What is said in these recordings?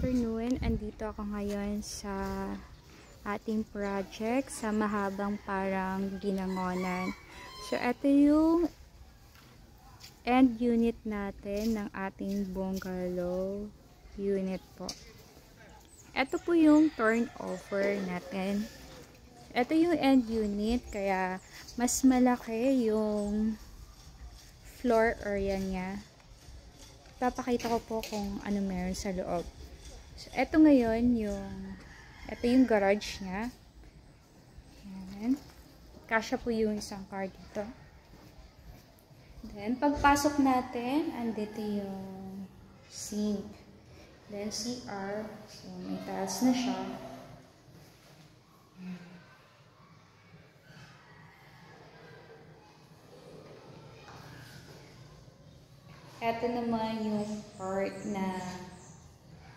afternoon. Andito ako ngayon sa ating project sa mahabang parang ginangonan. So, ito yung end unit natin ng ating bungalow unit po. Ito po yung turnover natin. Ito yung end unit, kaya mas malaki yung floor area niya. Papakita ko po kung ano meron sa loob. So, ito ngayon ito yung garage niya. Ayan. Kasya po yung isang car dito. Then, pagpasok natin, andito yung sink. Then, CR. So, may tiles na siya. Ito naman yung part na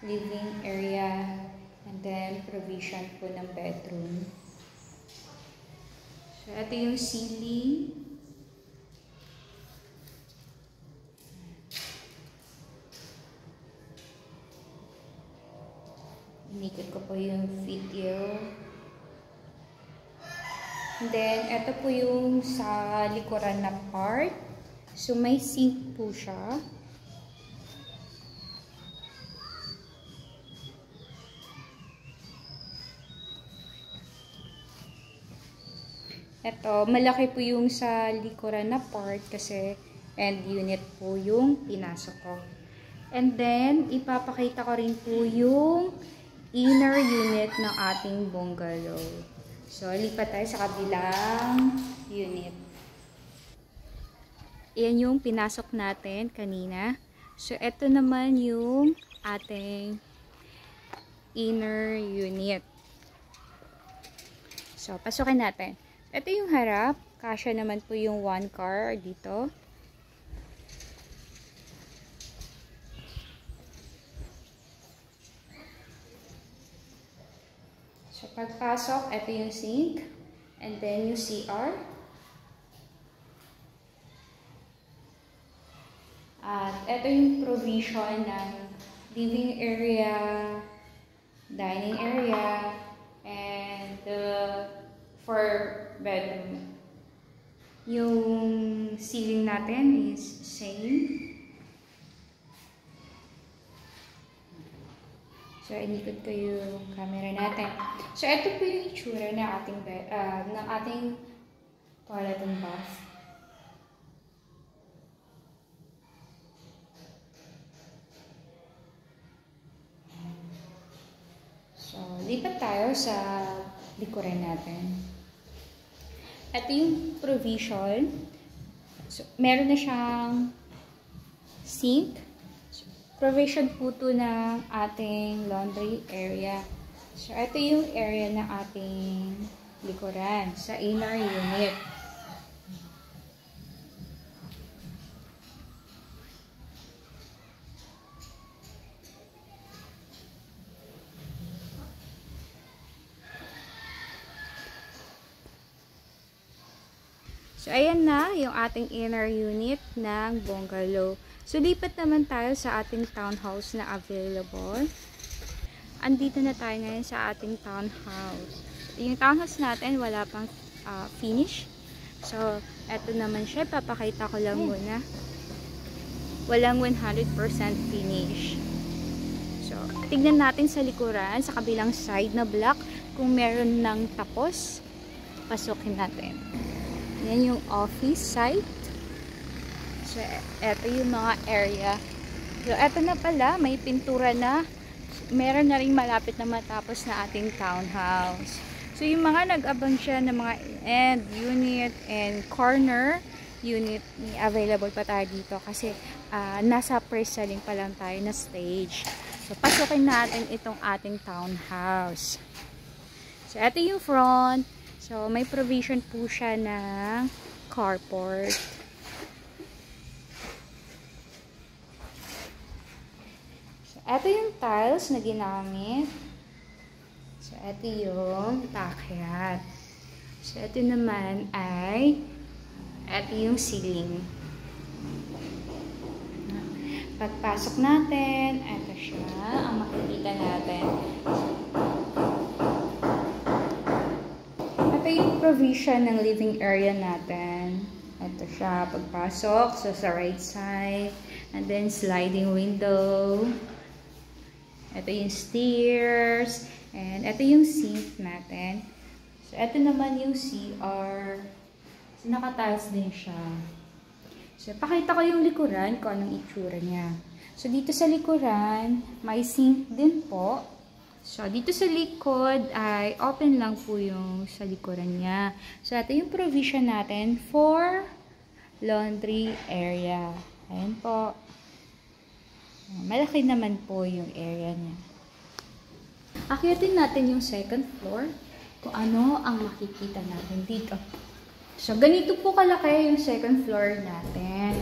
living area and then provision po ng bedroom. So, ito yung ceiling. Inikot ko po yung video. And then, ito po yung sa likuran na part. So, may sink po siya. Ito, malaki po yung sa likuran na part kasi end unit po yung pinasok ko. And then, ipapakita ko rin po yung inner unit ng ating bungalow. So, lipat tayo sa kabilang unit. Yan yung pinasok natin kanina. So, ito naman yung ating inner unit. So, pasukin natin. Ito yung harap. Kasya naman po yung one car dito. So, pagpasok, ito yung sink. And then, yung CR. At ito yung provision ng living area, dining area, and for bedroom. Yung ceiling natin is same. So, inikot ko yung camera natin. So, ito po yung itsura ng ating toilet and bath. So, lipat tayo sa likuran natin. Ito yung provision. So, meron na siyang sink. So, provision po ito ng ating laundry area. So, ito yung area ng ating likuran sa inner unit. So, ayan na yung ating inner unit ng bungalow. So, lipat naman tayo sa ating townhouse na available. Andito na tayo ngayon sa ating townhouse. Yung townhouse natin, wala pang finish. So, eto naman siya. Papakita ko lang muna. Walang 100% finish. So, tignan natin sa likuran, sa kabilang side na block, kung meron ng tapos. Pasukin natin. Yan yung office site. So, eto yung mga area. So, eto na pala, may pintura na. Meron na rin malapit na matapos na ating townhouse. So, yung mga nag-abang siya ng mga end unit and corner unit, available pa tayo dito kasi nasa pre-selling pa lang tayo na stage. So, pasukin natin itong ating townhouse. So, eto yung front. So, may provision po siya ng carport. So, ito yung tiles na ginamit. So, ito yung pakyat. So, ito naman ay ito yung ceiling. Pagpasok natin, ito siya ang makikita provision ng living area natin. Ito siya, pagpasok. So, sa right side. And then, sliding window. Ito yung stairs. And ito yung sink natin. So, ito naman yung CR. So, nakatiles din siya. So, pakita ko yung likuran kung anong itsura niya. So, dito sa likuran, may sink din po. So, dito sa likod ay open lang po yung sa likuran niya. So, ito yung provision natin for laundry area. Ayan po. Malaki naman po yung area niya. Akyatin natin yung second floor kung ano ang makikita natin dito. So, ganito po kalaki yung second floor natin.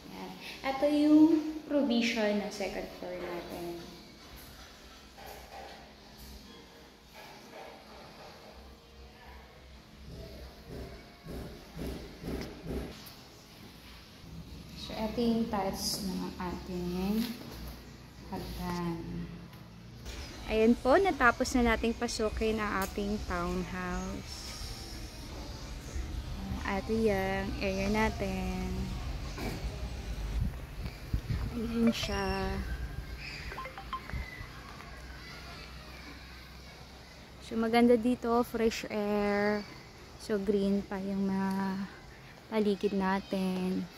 Yan. Ito yung provision ng second floor natin. So, ito yung tiles ng ating hagdan. Ayan po, natapos na nating pasukin ang ating townhouse. Ito yung area natin. Ayan siya. So, maganda dito, fresh air. So, green pa yung mga paligid natin.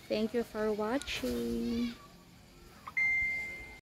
Thank you for watching.